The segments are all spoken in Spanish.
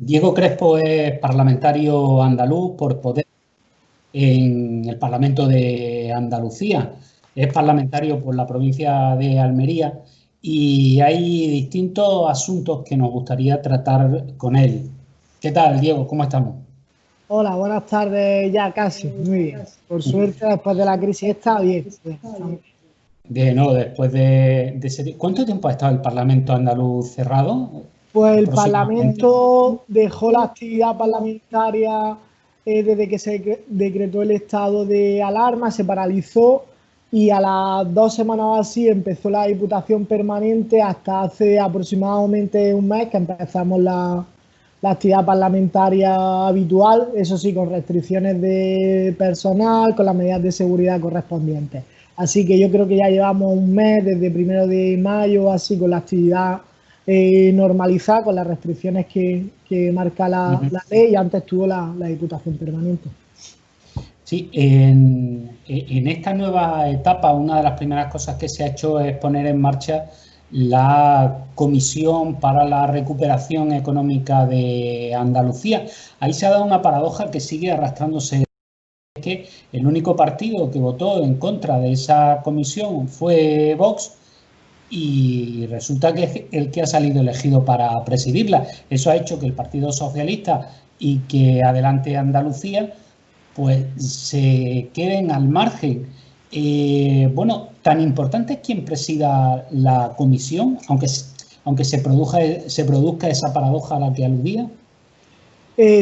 Diego Crespo es parlamentario andaluz por Podemos en el Parlamento de Andalucía. Es parlamentario por la provincia de Almería y hay distintos asuntos que nos gustaría tratar con él. ¿Qué tal, Diego? ¿Cómo estamos? Hola, buenas tardes, ya casi, muy bien. Por suerte, después de la crisis está bien. De nuevo, después de ese... ¿Cuánto tiempo ha estado el Parlamento andaluz cerrado? Pues el Aproximadamente. Parlamento dejó la actividad parlamentaria desde que se decretó el estado de alarma, se paralizó y a las 2 semanas así empezó la Diputación Permanente hasta hace aproximadamente un mes que empezamos la actividad parlamentaria habitual, eso sí, con restricciones de personal, con las medidas de seguridad correspondientes. Así que yo creo que ya llevamos un mes, desde 1 de mayo, así con la actividad normalizada, con las restricciones que marca la ley, y antes tuvo la Diputación Permanente. Sí, en esta nueva etapa, una de las primeras cosas que se ha hecho es poner en marcha la Comisión para la Recuperación Económica de Andalucía. Ahí se ha dado una paradoja que sigue arrastrándose, es que el único partido que votó en contra de esa comisión fue Vox y resulta que es el que ha salido elegido para presidirla. Eso ha hecho que el Partido Socialista y que Adelante Andalucía pues se queden al margen. Bueno, tan importante es quien presida la comisión, aunque se produzca esa paradoja a la que aludía.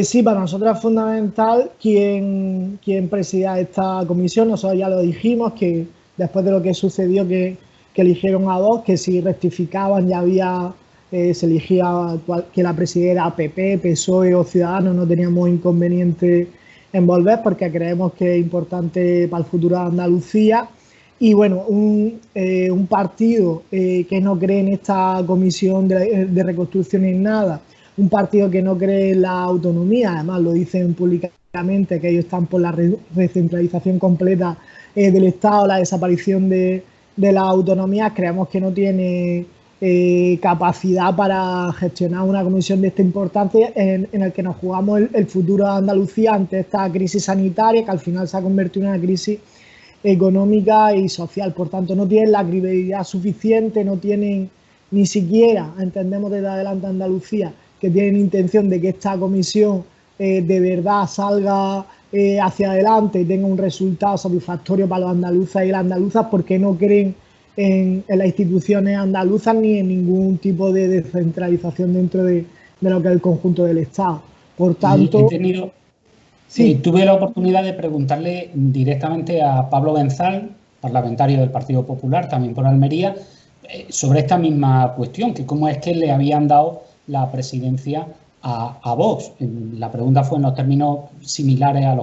Sí, para nosotros es fundamental quien presida esta comisión. Nosotros ya lo dijimos, que después de lo que sucedió, que eligieron a Vox, que si rectificaban ya había, se elegía que la presidiera PP, PSOE o Ciudadanos, no teníamos inconveniente en volver porque creemos que es importante para el futuro de Andalucía. Y bueno, un partido que no cree en esta comisión de reconstrucción en nada, un partido que no cree en la autonomía, además lo dicen públicamente que ellos están por la recentralización completa del Estado, la desaparición de la autonomía, creemos que no tiene capacidad para gestionar una comisión de esta importancia en el que nos jugamos el futuro de Andalucía ante esta crisis sanitaria que al final se ha convertido en una crisis económica y social. Por tanto, no tienen la credibilidad suficiente, no tienen ni siquiera, entendemos desde Adelante Andalucía, que tienen intención de que esta comisión de verdad salga hacia adelante y tenga un resultado satisfactorio para los andaluces y las andaluzas, porque no creen en las instituciones andaluzas ni en ningún tipo de descentralización dentro de lo que es el conjunto del Estado. Por tanto, tuve la oportunidad de preguntarle directamente a Pablo Benzal, parlamentario del Partido Popular, también por Almería, sobre esta misma cuestión, que cómo es que le habían dado la presidencia a Vox. La pregunta fue en los términos similares a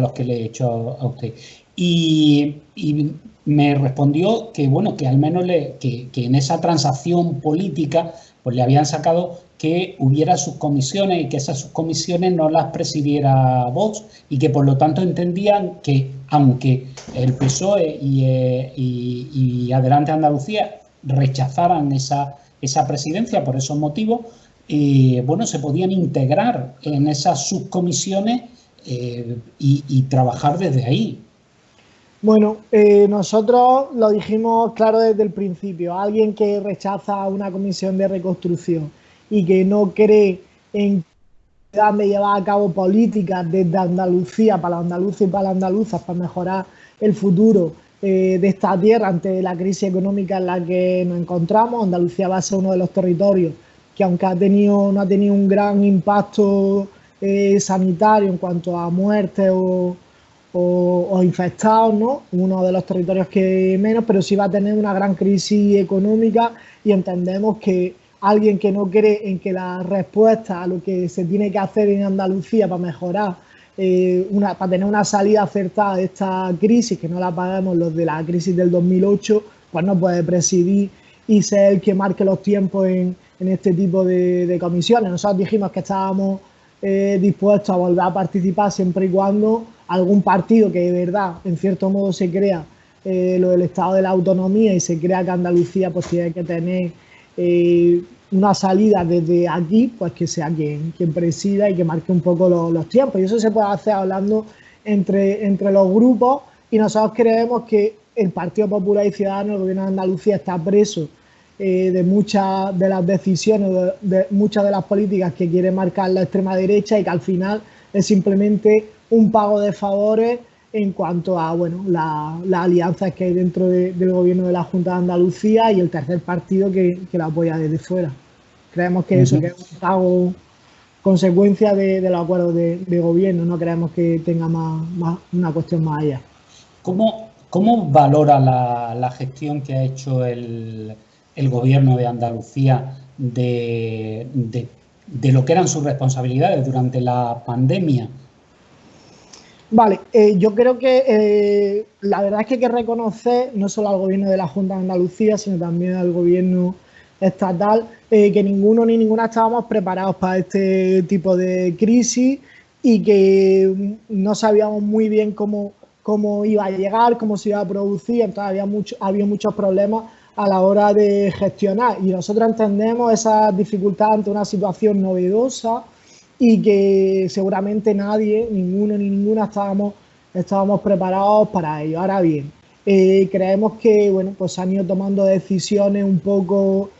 los que le he hecho a usted. Y me respondió que, bueno, que al menos que en esa transacción política pues le habían sacado que hubiera subcomisiones y que esas subcomisiones no las presidiera Vox y que por lo tanto entendían que aunque el PSOE y Adelante Andalucía rechazaran esa presidencia por esos motivos, bueno, se podían integrar en esas subcomisiones y trabajar desde ahí. Bueno, nosotros lo dijimos claro desde el principio. Alguien que rechaza una comisión de reconstrucción y que no cree en de llevar a cabo políticas desde Andalucía para los andaluces y para las andaluzas para mejorar el futuro de esta tierra ante la crisis económica en la que nos encontramos. Andalucía va a ser uno de los territorios que, aunque no ha tenido un gran impacto sanitario en cuanto a muertes o infectados, ¿no? Uno de los territorios que menos, pero sí va a tener una gran crisis económica, y entendemos que alguien que no cree en que la respuesta a lo que se tiene que hacer en Andalucía para mejorar, para tener una salida acertada de esta crisis, que no la pagamos los de la crisis del 2008, pues no puede presidir y ser el que marque los tiempos en este tipo de comisiones. Nosotros dijimos que estábamos dispuestos a volver a participar siempre y cuando algún partido que de verdad, en cierto modo, se crea lo del Estado de la Autonomía y se crea que Andalucía pues tiene que tener una salida desde aquí, pues que sea quien presida y que marque un poco los tiempos. Y eso se puede hacer hablando entre los grupos, y nosotros creemos que el Partido Popular y Ciudadanos, el Gobierno de Andalucía, está preso de muchas de las decisiones, de muchas de las políticas que quiere marcar la extrema derecha, y que al final es simplemente un pago de favores en cuanto a bueno, las alianzas que hay dentro del gobierno de la Junta de Andalucía y el tercer partido que la apoya desde fuera. Creemos que eso, que es un pago consecuencia de los acuerdos de gobierno, no creemos que tenga más una cuestión más allá. ¿Cómo valora la gestión que ha hecho el gobierno de Andalucía de lo que eran sus responsabilidades durante la pandemia? Vale, yo creo que la verdad es que hay que reconocer no solo al gobierno de la Junta de Andalucía, sino también al gobierno estatal, que ninguno ni ninguna estábamos preparados para este tipo de crisis, y que no sabíamos muy bien cómo iba a llegar, cómo se iba a producir. Entonces había muchos problemas a la hora de gestionar, y nosotros entendemos esa dificultad ante una situación novedosa y que seguramente nadie, ninguno ni ninguna estábamos preparados para ello. Ahora bien, creemos que bueno, pues han ido tomando decisiones un poco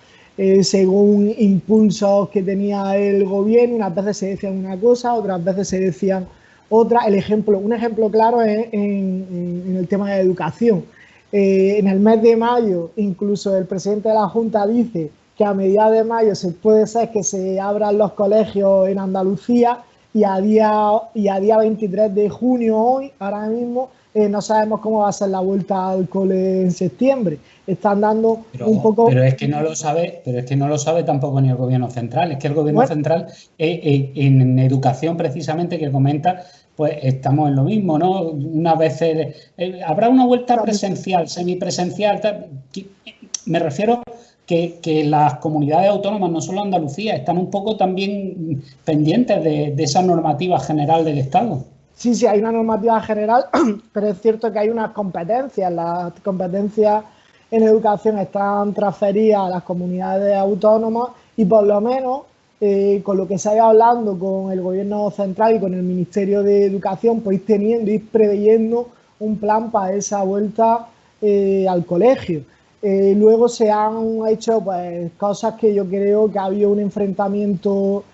según impulsos que tenía el gobierno. Unas veces se decían una cosa, otras veces se decían otra. Un ejemplo claro es en el tema de educación. En el mes de mayo, incluso el presidente de la Junta dice que a mediados de mayo puede ser que se abran los colegios en Andalucía, y a día 23 de junio, hoy, ahora mismo, no sabemos cómo va a ser la vuelta al cole en septiembre. Están dando un poco... Pero es que no lo sabe tampoco ni el gobierno central. Es que el gobierno central en educación, precisamente, que comenta, pues estamos en lo mismo, ¿no? Unas veces habrá una vuelta presencial, semipresencial. Me refiero que las comunidades autónomas, no solo Andalucía, están un poco también pendientes de esa normativa general del Estado. Sí, hay una normativa general, pero es cierto que hay unas competencias. Las competencias en educación están transferidas a las comunidades autónomas, y por lo menos con lo que se ha ido hablando con el gobierno central y con el Ministerio de Educación, pues ir preveyendo un plan para esa vuelta al colegio. Luego se han hecho pues cosas que yo creo que ha habido un enfrentamiento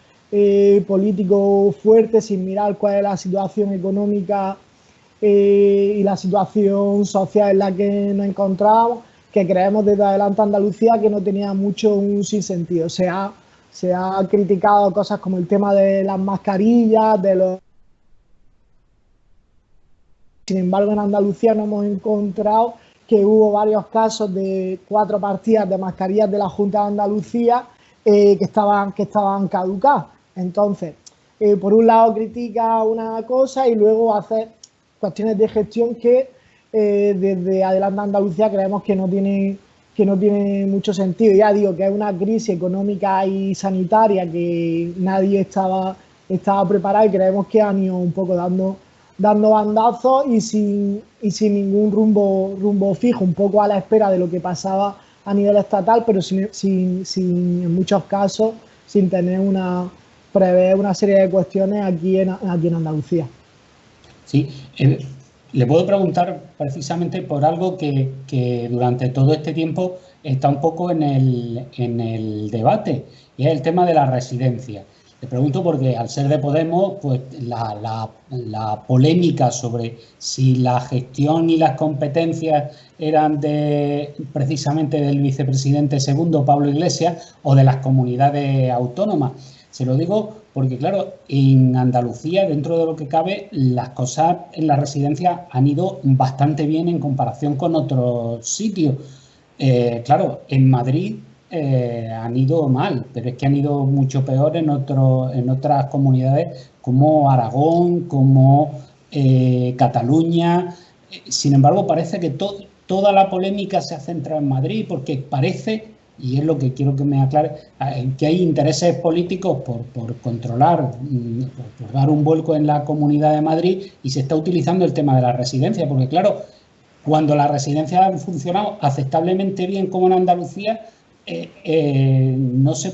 político fuerte, sin mirar cuál es la situación económica y la situación social en la que nos encontramos, que creemos desde Adelante Andalucía que no tenía mucho un sinsentido. Se ha criticado cosas como el tema de las mascarillas, Sin embargo, en Andalucía nos hemos encontrado que hubo varios casos de 4 partidas de mascarillas de la Junta de Andalucía que estaban caducadas. Entonces, por un lado critica una cosa y luego hace cuestiones de gestión que desde Adelante Andalucía creemos que no tiene mucho sentido. Ya digo que es una crisis económica y sanitaria que nadie estaba preparado, y creemos que han ido un poco dando bandazos y sin ningún rumbo fijo, un poco a la espera de lo que pasaba a nivel estatal, pero en muchos casos sin prever una serie de cuestiones aquí en Andalucía. Sí, le puedo preguntar precisamente por algo que durante todo este tiempo está un poco en el debate, y es el tema de la residencia. Le pregunto porque, al ser de Podemos, pues la polémica sobre si la gestión y las competencias eran precisamente del vicepresidente segundo, Pablo Iglesias, o de las comunidades autónomas. Se lo digo porque, claro, en Andalucía, dentro de lo que cabe, las cosas en la residencia han ido bastante bien en comparación con otros sitios. Claro, en Madrid han ido mal, pero es que han ido mucho peor en otras comunidades como Aragón, como Cataluña. Sin embargo, parece que toda la polémica se ha centrado en Madrid, porque parece, y es lo que quiero que me aclare, que hay intereses políticos por controlar, por dar un vuelco en la Comunidad de Madrid, y se está utilizando el tema de la residencia, porque claro, cuando las residencias han funcionado aceptablemente bien como en Andalucía, no se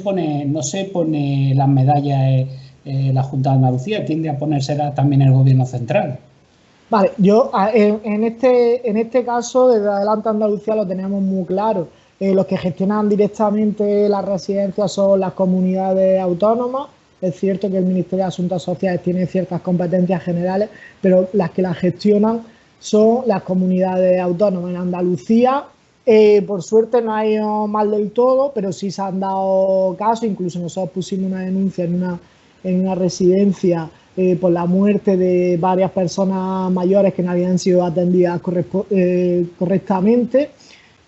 pone las medallas la Junta de Andalucía, tiende a ponérselas también el Gobierno central. Vale, yo en este caso, desde Adelante Andalucía lo tenemos muy claro. Los que gestionan directamente las residencias son las comunidades autónomas. Es cierto que el Ministerio de Asuntos Sociales tiene ciertas competencias generales, pero las que las gestionan son las comunidades autónomas. En Andalucía, por suerte, no ha ido mal del todo, pero sí se han dado casos. Incluso nosotros pusimos una denuncia en una residencia por la muerte de varias personas mayores que no habían sido atendidas correctamente.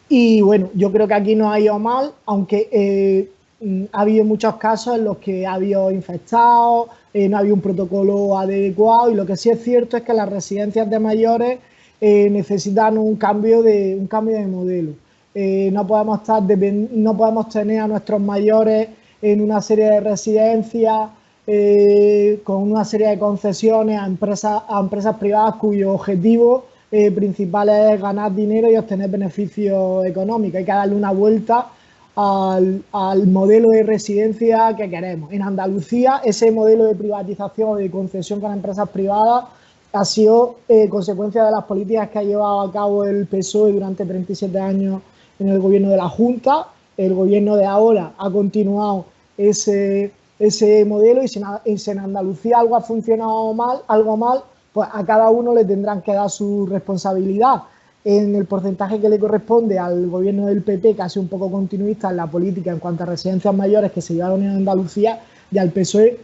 Y bueno, yo creo que aquí no ha ido mal, aunque ha habido muchos casos en los que ha habido infectados, no había un protocolo adecuado, y lo que sí es cierto es que las residencias de mayores necesitan un cambio de modelo. No podemos tener a nuestros mayores en una serie de residencias con una serie de concesiones a empresas privadas cuyo objetivo principal es ganar dinero y obtener beneficios económicos. Hay que darle una vuelta al modelo de residencia que queremos. En Andalucía, ese modelo de privatización o de concesión con empresas privadas ha sido consecuencia de las políticas que ha llevado a cabo el PSOE durante 37 años en el gobierno de la Junta. El gobierno de ahora ha continuado ese modelo, y si en Andalucía algo ha funcionado algo mal, pues a cada uno le tendrán que dar su responsabilidad. En el porcentaje que le corresponde al gobierno del PP, que ha sido un poco continuista en la política en cuanto a residencias mayores que se llevaron en Andalucía, y al PSOE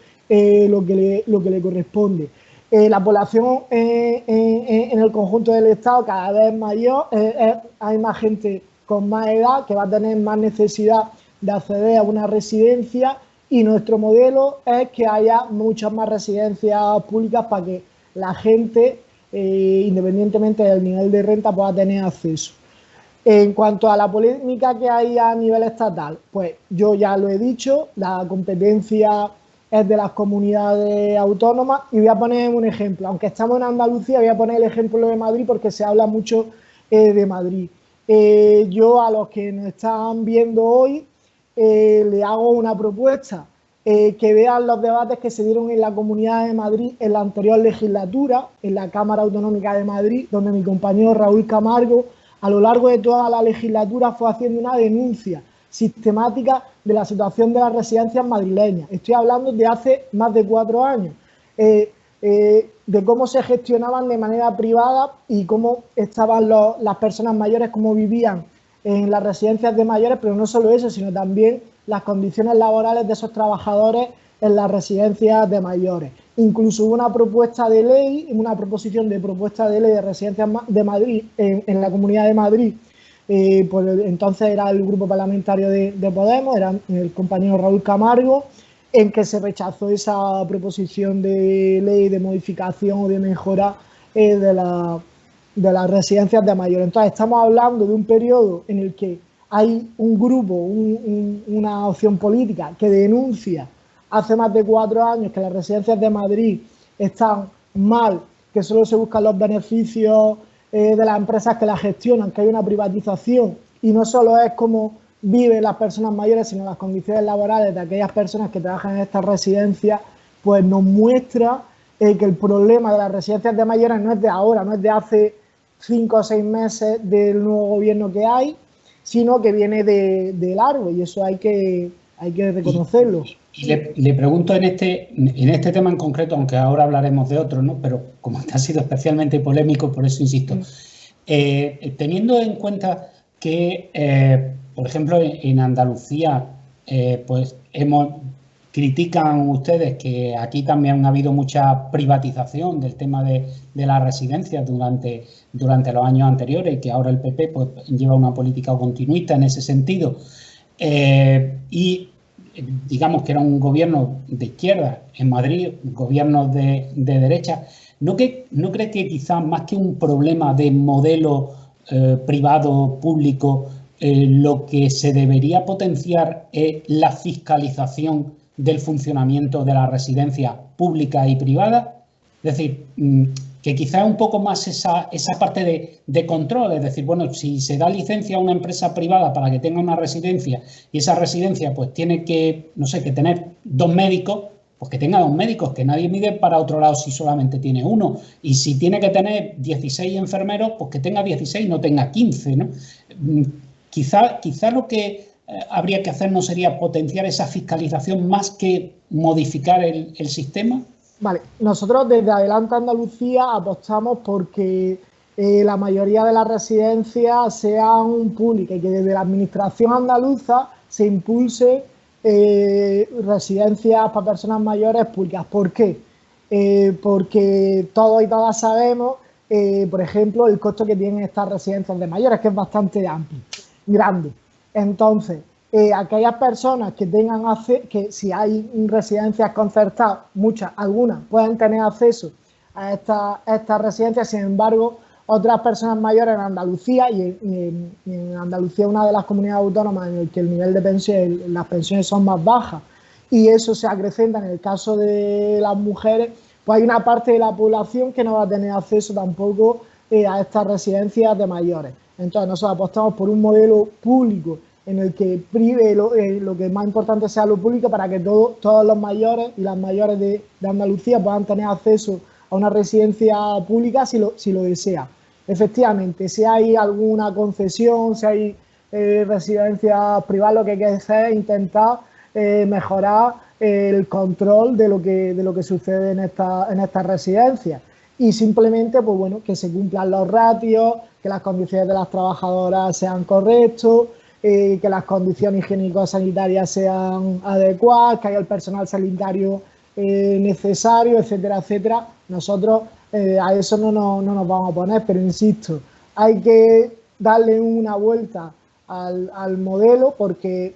lo que le corresponde. La población en el conjunto del Estado cada vez es mayor, hay más gente con más edad que va a tener más necesidad de acceder a una residencia, y nuestro modelo es que haya muchas más residencias públicas para que la gente, independientemente del nivel de renta, pueda tener acceso. En cuanto a la polémica que hay a nivel estatal, pues yo ya lo he dicho, la competencia es de las comunidades autónomas, y voy a poner un ejemplo. Aunque estamos en Andalucía, voy a poner el ejemplo de Madrid porque se habla mucho de Madrid. Yo, a los que nos están viendo hoy, le hago una propuesta, que vean los debates que se dieron en la Comunidad de Madrid en la anterior legislatura, en la Cámara Autonómica de Madrid, donde mi compañero Raúl Camargo, a lo largo de toda la legislatura, fue haciendo una denuncia sistemática de la situación de las residencias madrileñas. Estoy hablando de hace más de 4 años, de cómo se gestionaban de manera privada y cómo estaban las personas mayores, cómo vivían en las residencias de mayores, pero no solo eso, sino también las condiciones laborales de esos trabajadores en las residencias de mayores. Incluso hubo una propuesta de ley, una proposición de propuesta de ley de residencias de Madrid, en la Comunidad de Madrid. Pues entonces era el grupo parlamentario de Podemos, era el compañero Raúl Camargo, en que se rechazó esa proposición de ley de modificación o de mejora de las residencias de mayores. Entonces estamos hablando de un periodo en el que hay un grupo, una opción política que denuncia hace más de 4 años que las residencias de Madrid están mal, que solo se buscan los beneficios de las empresas que las gestionan, que hay una privatización, y no solo es cómo viven las personas mayores, sino las condiciones laborales de aquellas personas que trabajan en estas residencias, pues nos muestra que el problema de las residencias de mayores no es de ahora, no es de hace 5 o 6 meses del nuevo gobierno que hay, sino que viene de largo, y eso hay que reconocerlo. Y le pregunto en este tema en concreto, aunque ahora hablaremos de otro, ¿no? Pero como ha sido especialmente polémico, por eso insisto. Teniendo en cuenta que, por ejemplo, en Andalucía, pues critican ustedes que aquí también ha habido mucha privatización del tema de las residencias durante los años anteriores, y que ahora el PP pues lleva una política continuista en ese sentido. Y digamos que era un gobierno de izquierda en Madrid, gobiernos de derecha. ¿No cree que quizás más que un problema de modelo privado-público, lo que se debería potenciar es la fiscalización del funcionamiento de las residencias públicas y privadas? Es decir, que quizás un poco más esa parte de control, es decir, bueno, si se da licencia a una empresa privada para que tenga una residencia y esa residencia pues tiene que, no sé, que tener 2 médicos, pues que tenga 2 médicos, que nadie mide para otro lado si solamente tiene uno. Y si tiene que tener 16 enfermeros, pues que tenga 16, no tenga 15, ¿no? Quizá lo que habría que hacer no sería potenciar esa fiscalización más que modificar el sistema. Vale, nosotros desde Adelante Andalucía apostamos porque la mayoría de las residencias sean públicas y que desde la administración andaluza se impulse residencias para personas mayores públicas. ¿Por qué? Porque todos y todas sabemos, por ejemplo, el costo que tienen estas residencias de mayores, que es bastante amplio, grande. Entonces, aquellas personas que tengan que si hay residencias concertadas, algunas pueden tener acceso a estas residencias, sin embargo, otras personas mayores en Andalucía, y en Andalucía es una de las comunidades autónomas en el que el nivel de pensiones, las pensiones son más bajas, y eso se acrecenta en el caso de las mujeres, pues hay una parte de la población que no va a tener acceso tampoco a estas residencias de mayores. Entonces nosotros apostamos por un modelo público en el que prive lo que más importante sea lo público, para que todos los mayores y las mayores de Andalucía puedan tener acceso a una residencia pública si lo desea. Efectivamente, si hay alguna concesión, si hay residencias privadas, lo que hay que hacer es intentar mejorar el control de lo que sucede en estas residencias, y simplemente pues bueno, que se cumplan los ratios, que las condiciones de las trabajadoras sean correctas, que las condiciones higiénico-sanitarias sean adecuadas, que haya el personal sanitario necesario, etcétera, etcétera. Nosotros a eso no nos vamos a oponer, pero insisto, hay que darle una vuelta al modelo, porque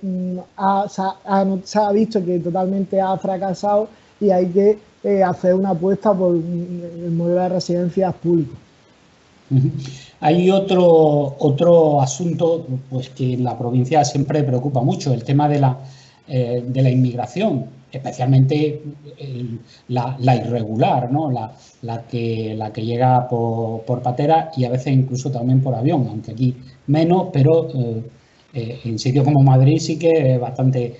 se ha visto que totalmente ha fracasado, y hay que hacer una apuesta por el modelo de residencias públicas. Hay otro asunto pues que en la provincia siempre preocupa mucho, el tema de la inmigración, especialmente la irregular, ¿no? la que llega por patera, y a veces incluso también por avión, aunque aquí menos, pero en sitios como Madrid sí que es bastante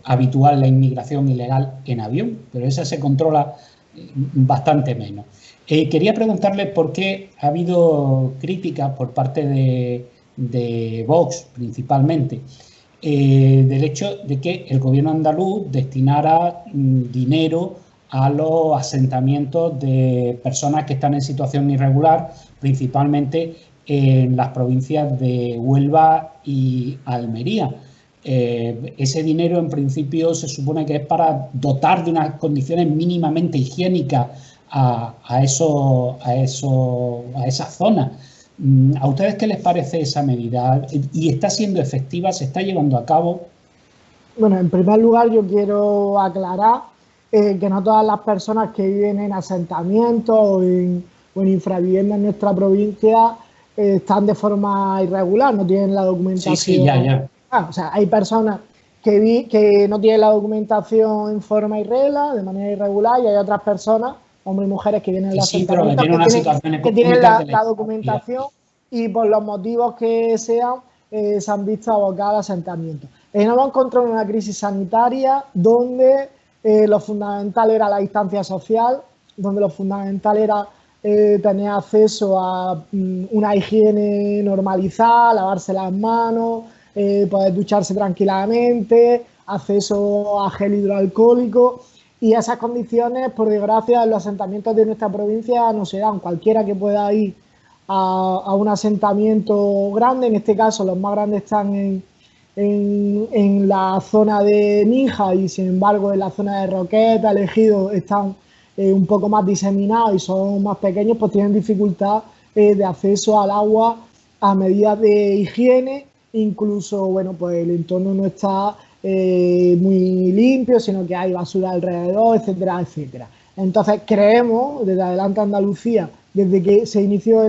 habitual la inmigración ilegal en avión, pero esa se controla bastante menos. Quería preguntarle por qué ha habido críticas por parte de Vox, principalmente, del hecho de que el gobierno andaluz destinara dinero a los asentamientos de personas que están en situación irregular, principalmente en las provincias de Huelva y Almería. Ese dinero, en principio, se supone que es para dotar de unas condiciones mínimamente higiénicas a esa zona. ¿A ustedes qué les parece esa medida? ¿Y está siendo efectiva? ¿Se está llevando a cabo? Bueno, en primer lugar yo quiero aclarar que no todas las personas que viven en asentamientos o en infraviviendas en nuestra provincia están de forma irregular, no tienen la documentación. Sí, ya. O sea, hay personas que no tienen la documentación en forma irregular, de manera irregular, y hay otras personas, hombres y mujeres, que vienen en sí, pero que tienen la documentación, y por los motivos que sean se han visto abocados al asentamiento. Nos hemos encontrado en una crisis sanitaria donde lo fundamental era la distancia social, donde lo fundamental era tener acceso a una higiene normalizada, lavarse las manos, poder ducharse tranquilamente, acceso a gel hidroalcohólico, y esas condiciones, por desgracia, en los asentamientos de nuestra provincia no se dan. Cualquiera que pueda ir a un asentamiento grande, en este caso los más grandes están en la zona de Níjar, y sin embargo en la zona de Roqueta, Ejido, están un poco más diseminados y son más pequeños, pues tienen dificultad de acceso al agua a medidas de higiene. Incluso, bueno, pues el entorno no está muy limpio, sino que hay basura alrededor, etcétera, etcétera. Entonces creemos, desde Adelante Andalucía, desde que se inició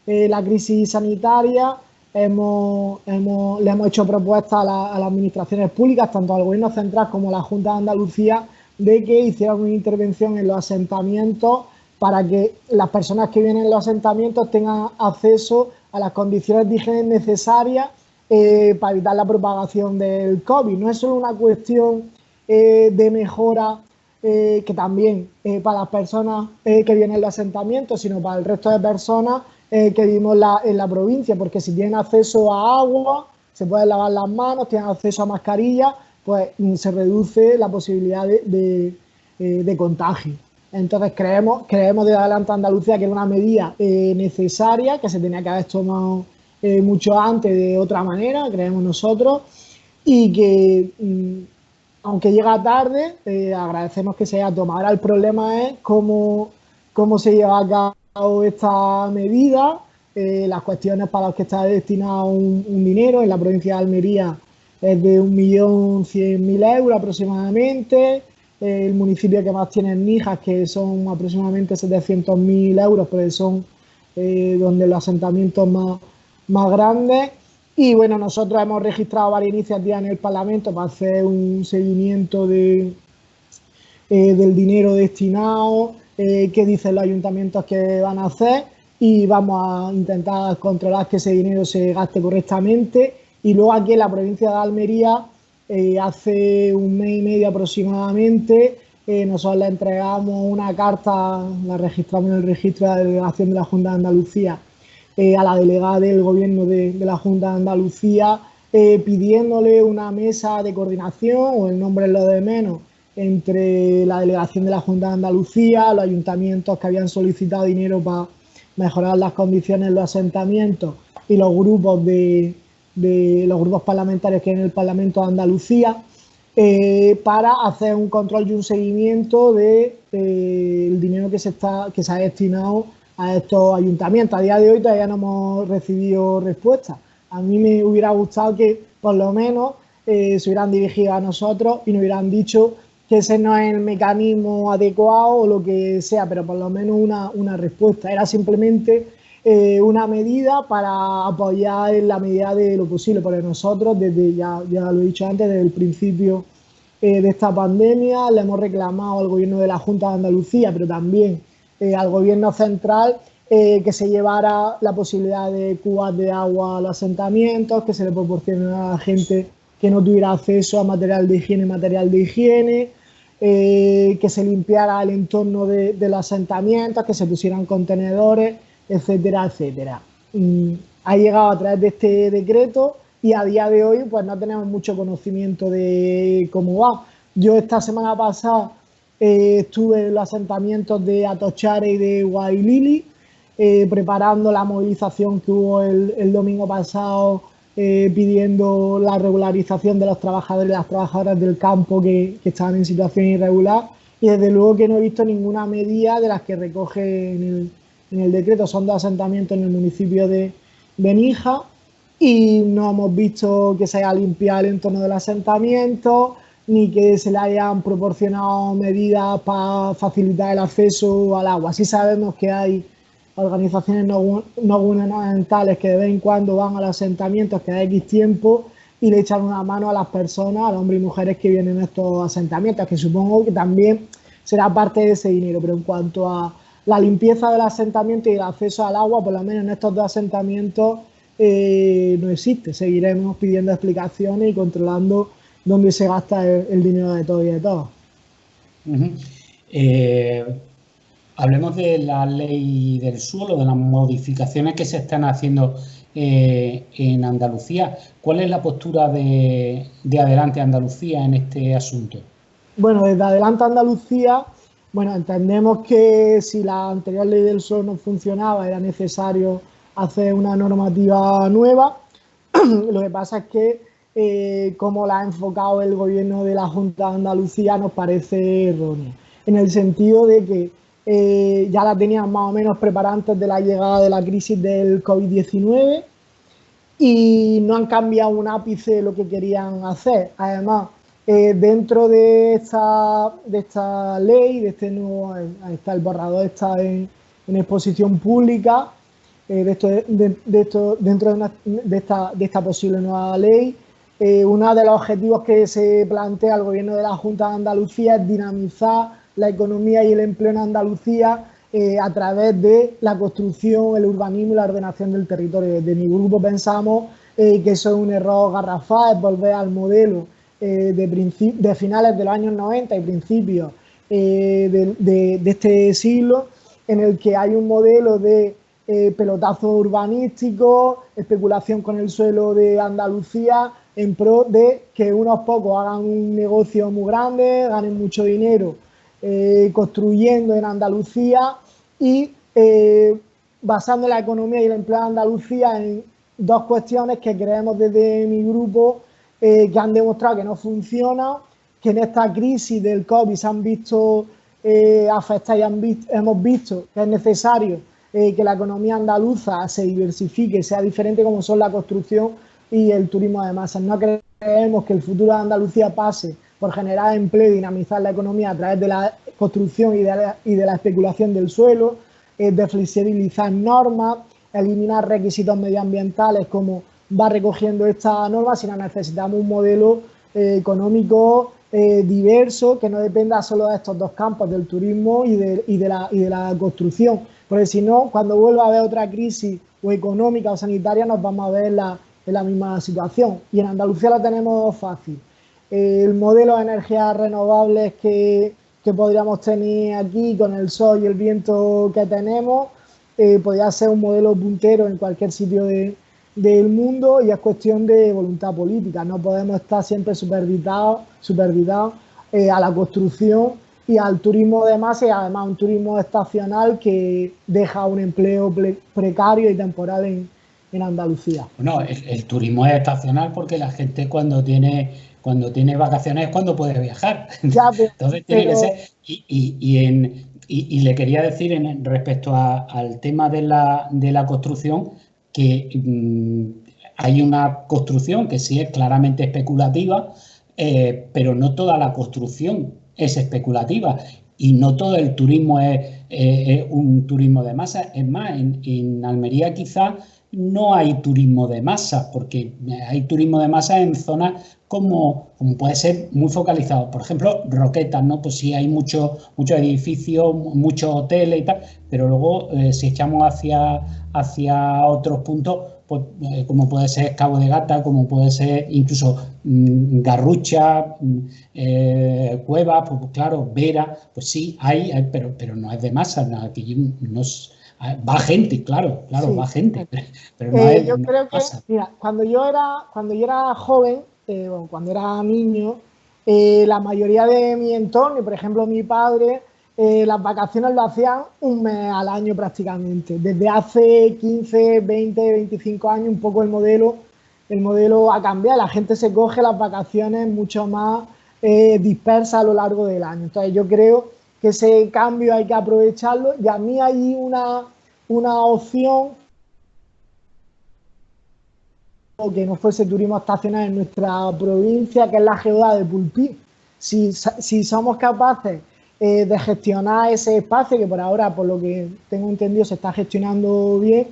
la crisis sanitaria, le hemos hecho propuestas a las administraciones públicas, tanto al Gobierno central como a la Junta de Andalucía, de que hicieran una intervención en los asentamientos para que las personas que vienen en los asentamientos tengan acceso a las condiciones de higiene necesarias para evitar la propagación del COVID. No es solo una cuestión de mejora que también para las personas que vienen en los asentamientos, sino para el resto de personas que vivimos en la provincia, porque si tienen acceso a agua, se pueden lavar las manos, tienen acceso a mascarillas, pues se reduce la posibilidad de contagio. Entonces creemos de Adelante Andalucía que es una medida necesaria, que se tenía que haber tomado mucho antes de otra manera, creemos nosotros, y que aunque llega tarde, agradecemos que se haya tomado. Ahora el problema es cómo se lleva a cabo esta medida, las cuestiones para las que está destinado un dinero. En la provincia de Almería es de 1.100.000 euros aproximadamente. El municipio que más tiene es Níjar, que son aproximadamente 700.000 euros, pero son donde los asentamientos más grandes. Y bueno, nosotros hemos registrado varias iniciativas en el Parlamento para hacer un seguimiento del dinero destinado, qué dicen los ayuntamientos que van a hacer, y vamos a intentar controlar que ese dinero se gaste correctamente. Y luego aquí en la provincia de Almería, hace un mes y medio aproximadamente, nosotros le entregamos una carta, la registramos en el registro de la delegación de la Junta de Andalucía, a la delegada del Gobierno de la Junta de Andalucía, pidiéndole una mesa de coordinación, o el nombre es lo de menos, entre la delegación de la Junta de Andalucía, los ayuntamientos que habían solicitado dinero para mejorar las condiciones en los asentamientos, y los grupos los grupos parlamentarios que hay en el Parlamento de Andalucía, para hacer un control y un seguimiento del dinero que se ha destinado a estos ayuntamientos. A día de hoy todavía no hemos recibido respuesta. A mí me hubiera gustado que por lo menos se hubieran dirigido a nosotros y nos hubieran dicho que ese no es el mecanismo adecuado o lo que sea, pero por lo menos una respuesta. Era simplemente una medida para apoyar en la medida de lo posible, porque nosotros, ya lo he dicho antes, desde el principio de esta pandemia, le hemos reclamado al Gobierno de la Junta de Andalucía, pero también al Gobierno central, que se llevara la posibilidad de cubas de agua a los asentamientos, que se le proporcionara a la gente que no tuviera acceso a material de higiene, que se limpiara el entorno de los asentamientos, que se pusieran contenedores, etcétera, etcétera. Ha llegado a través de este decreto y a día de hoy pues no tenemos mucho conocimiento de cómo va. Yo esta semana pasada estuve en los asentamientos de Atochare y de Guaylili, preparando la movilización que hubo el domingo pasado, pidiendo la regularización de los trabajadores y las trabajadoras del campo que estaban en situación irregular, y desde luego que no he visto ninguna medida de las que recoge en el decreto. Son dos asentamientos en el municipio de Níjar y no hemos visto que se haya limpiado el entorno del asentamiento, ni que se le hayan proporcionado medidas para facilitar el acceso al agua. Sí sabemos que hay organizaciones no gubernamentales que de vez en cuando van a los asentamientos cada X tiempo y le echan una mano a las personas, a los hombres y mujeres que vienen a estos asentamientos, que supongo que también será parte de ese dinero. Pero en cuanto a la limpieza del asentamiento y el acceso al agua, por lo menos en estos dos asentamientos no existe. Seguiremos pidiendo explicaciones y controlando dónde se gasta el dinero de todos y de todos. Hablemos de la ley del suelo, de las modificaciones que se están haciendo en Andalucía. ¿Cuál es la postura de Adelante Andalucía en este asunto? Bueno, desde Adelante Andalucía, entendemos que si la anterior ley del suelo no funcionaba, era necesario hacer una normativa nueva. Lo que pasa es que, como la ha enfocado el Gobierno de la Junta de Andalucía, nos parece errónea, en el sentido de que ya la tenían más o menos preparada antes de la llegada de la crisis del COVID-19 y no han cambiado un ápice lo que querían hacer. Además, dentro de esta ley, de este nuevo, está el borrador, está en exposición pública, dentro de esta posible nueva ley. Uno de los objetivos que se plantea el Gobierno de la Junta de Andalucía es dinamizar la economía y el empleo en Andalucía a través de la construcción, el urbanismo y la ordenación del territorio. Desde mi grupo pensamos que eso es un error garrafal, es volver al modelo de finales de los años 90 y principios de este siglo, en el que hay un modelo de pelotazo urbanístico, especulación con el suelo de Andalucía, en pro de que unos pocos hagan un negocio muy grande, ganen mucho dinero construyendo en Andalucía y basando la economía y el empleo de Andalucía en dos cuestiones que creemos desde mi grupo que han demostrado que no funciona, que en esta crisis del COVID se han visto afectadas y hemos visto que es necesario que la economía andaluza se diversifique, sea diferente, como son la construcción y el turismo de masas. No creemos que el futuro de Andalucía pase por generar empleo y dinamizar la economía a través de la construcción y de la especulación del suelo, de flexibilizar normas, eliminar requisitos medioambientales como va recogiendo esta norma, sino necesitamos un modelo económico diverso que no dependa solo de estos dos campos, del turismo y de la construcción, porque si no, cuando vuelva a haber otra crisis o económica o sanitaria, nos vamos a ver en la misma situación. Y en Andalucía lo tenemos fácil. El modelo de energías renovables que podríamos tener aquí con el sol y el viento que tenemos podría ser un modelo puntero en cualquier sitio del mundo, y es cuestión de voluntad política. No podemos estar siempre superditados a la construcción y al turismo de masa, y además un turismo estacional que deja un empleo precario y temporal en Andalucía. Bueno, el turismo es estacional porque la gente cuando tiene vacaciones es cuando puede viajar. Ya, Entonces tiene que ser. Y le quería decir respecto al tema de la construcción, que hay una construcción que sí es claramente especulativa, pero no toda la construcción es especulativa y no todo el turismo es un turismo de masa. Es más, en Almería quizás no hay turismo de masa, porque hay turismo de masa en zonas como puede ser muy focalizado. Por ejemplo, Roquetas, ¿no? Pues sí hay muchos edificios, muchos hoteles y tal, pero luego si echamos hacia otros puntos, pues, como puede ser Cabo de Gata, como puede ser incluso Garrucha, Cuevas, pues claro, Vera, pues sí, hay pero no es de masa, no, aquí no es, va gente, claro, sí. Va gente, pero no es. Yo creo que, mira, cuando yo era joven, cuando era niño, la mayoría de mi entorno, por ejemplo mi padre, las vacaciones lo hacían un mes al año prácticamente. Desde hace 15, 20, 25 años un poco el modelo ha cambiado. La gente se coge las vacaciones mucho más dispersas a lo largo del año. Entonces yo creo que ese cambio hay que aprovecharlo, y a mí hay una opción que no fuese turismo estacional en nuestra provincia, que es la geoda de Pulpí. Si somos capaces de gestionar ese espacio, que por ahora, por lo que tengo entendido, se está gestionando bien,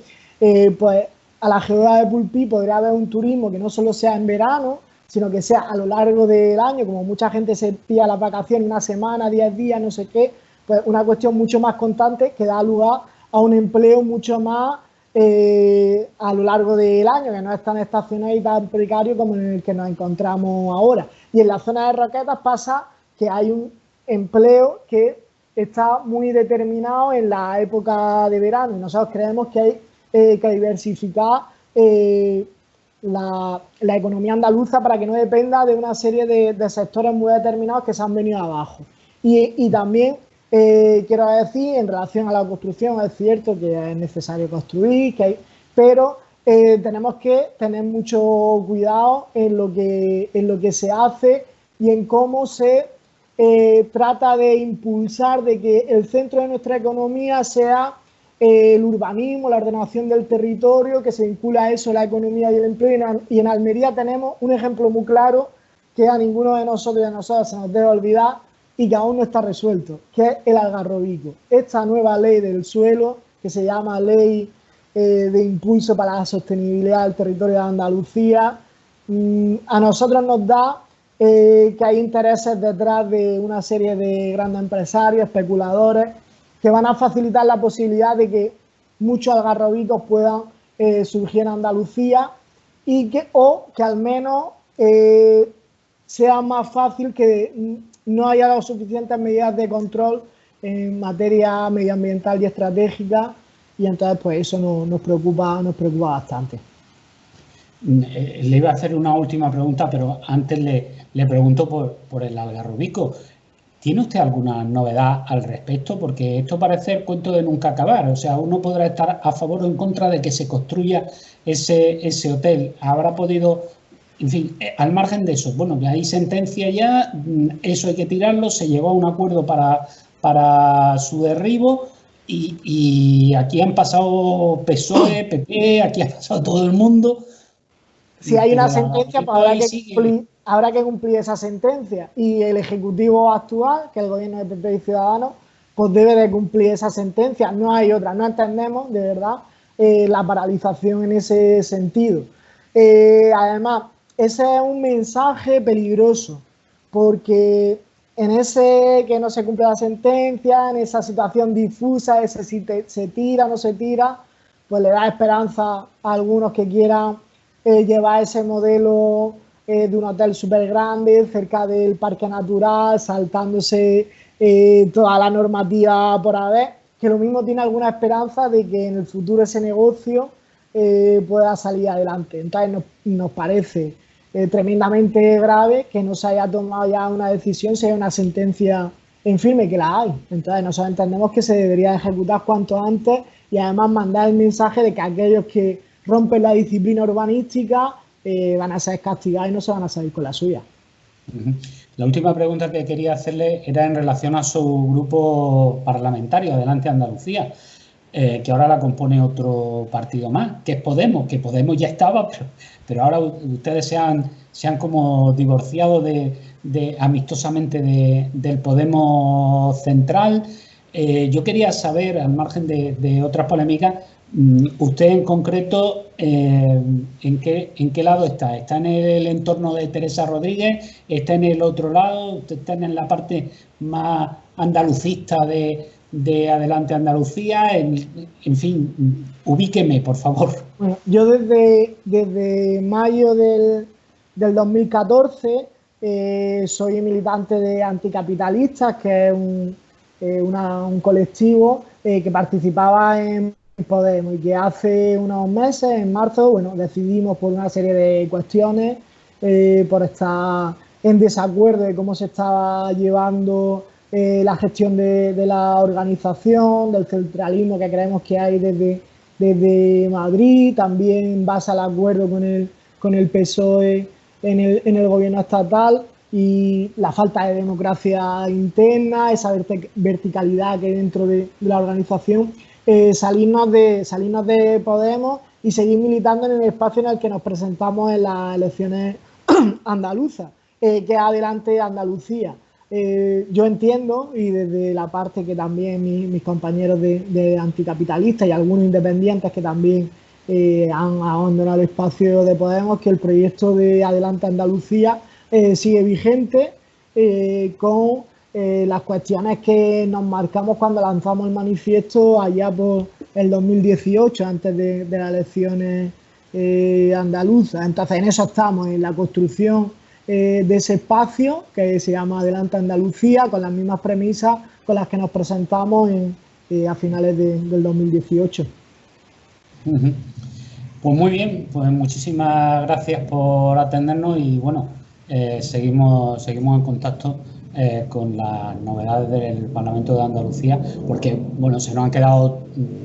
pues a la geoda de Pulpí podría haber un turismo que no solo sea en verano, sino que sea a lo largo del año, como mucha gente se pilla las vacaciones, una semana, 10 días, no sé qué, pues una cuestión mucho más constante que da lugar a un empleo mucho más a lo largo del año, que no es tan estacional y tan precario como en el que nos encontramos ahora. Y en la zona de Roquetas pasa que hay un empleo que está muy determinado en la época de verano, y nosotros creemos que hay que diversificar la economía andaluza para que no dependa de una serie de sectores muy determinados que se han venido abajo. Y también quiero decir, en relación a la construcción, es cierto que es necesario construir, pero tenemos que tener mucho cuidado en lo que se hace y en cómo se trata de impulsar de que el centro de nuestra economía sea el urbanismo, la ordenación del territorio, que se vincula a eso la economía y el empleo. Y en Almería tenemos un ejemplo muy claro que a ninguno de nosotros y de nosotras se nos debe olvidar, y que aún no está resuelto, que es el algarrobico. Esta nueva ley del suelo, que se llama Ley de Impulso para la Sostenibilidad del Territorio de Andalucía, a nosotros nos da que hay intereses detrás de una serie de grandes empresarios, especuladores, que van a facilitar la posibilidad de que muchos algarrobicos puedan surgir en Andalucía y que al menos sea más fácil que no haya las suficientes medidas de control en materia medioambiental y estratégica, y entonces pues eso nos preocupa bastante. Le iba a hacer una última pregunta, pero antes le pregunto por el algarrobico. ¿Tiene usted alguna novedad al respecto? Porque esto parece el cuento de nunca acabar. O sea, uno podrá estar a favor o en contra de que se construya ese hotel. Habrá podido, en fin, al margen de eso, bueno, que hay sentencia ya, eso hay que tirarlo, se llegó a un acuerdo para su derribo y aquí han pasado PSOE, PP, aquí ha pasado todo el mundo. Si hay una sentencia, pues habrá que cumplir esa sentencia, y el Ejecutivo actual, que es el gobierno de PP y Ciudadanos, pues debe de cumplir esa sentencia. No hay otra. No entendemos, de verdad, la paralización en ese sentido. Además, ese es un mensaje peligroso, porque en ese que no se cumple la sentencia, en esa situación difusa, ese si se tira o no se tira, pues le da esperanza a algunos que quieran llevar ese modelo de un hotel súper grande cerca del parque natural, saltándose toda la normativa por haber, que lo mismo tiene alguna esperanza de que en el futuro ese negocio pueda salir adelante. Entonces nos parece tremendamente grave que no se haya tomado ya una decisión, si hay una sentencia en firme, que la hay. Entonces nosotros entendemos que se debería ejecutar cuanto antes, y además mandar el mensaje de que aquellos que rompen la disciplina urbanística van a ser castigados y no se van a salir con la suya. La última pregunta que quería hacerle era en relación a su grupo parlamentario, Adelante Andalucía, que ahora la compone otro partido más, que es Podemos, que Podemos ya estaba, pero ahora ustedes se han como divorciado amistosamente del Podemos central. Yo quería saber, al margen de otras polémicas, usted en concreto, ¿en qué lado está? ¿Está en el entorno de Teresa Rodríguez? ¿Está en el otro lado? ¿Usted está en la parte más andalucista de Adelante Andalucía? En fin, ubíqueme, por favor. Bueno, yo desde mayo del 2014 soy militante de Anticapitalistas, que es un colectivo que participaba en Podemos, y que hace unos meses, en marzo, bueno, decidimos por una serie de cuestiones, por estar en desacuerdo de cómo se estaba llevando la gestión de la organización, del centralismo que creemos que hay desde Madrid, también en base al acuerdo con el PSOE en el gobierno estatal, y la falta de democracia interna, esa verticalidad que hay dentro de la organización. Salirnos de Podemos y seguir militando en el espacio en el que nos presentamos en las elecciones andaluzas, que es Adelante Andalucía. Yo entiendo, y desde la parte que también mis compañeros de Anticapitalistas y algunos independientes que también han abandonado el espacio de Podemos, que el proyecto de Adelante Andalucía sigue vigente, con las cuestiones que nos marcamos cuando lanzamos el manifiesto allá por el 2018, antes de las elecciones andaluzas. Entonces en eso estamos, en la construcción de ese espacio que se llama Adelante Andalucía, con las mismas premisas con las que nos presentamos a finales del 2018. Pues muy bien, pues muchísimas gracias por atendernos, y bueno, seguimos en contacto con las novedades del Parlamento de Andalucía, porque bueno, se nos han quedado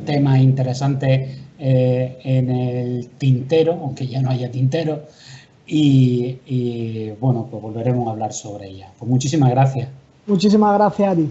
temas interesantes en el tintero, aunque ya no haya tintero, y bueno, pues volveremos a hablar sobre ella. Pues muchísimas gracias. Muchísimas gracias a ti.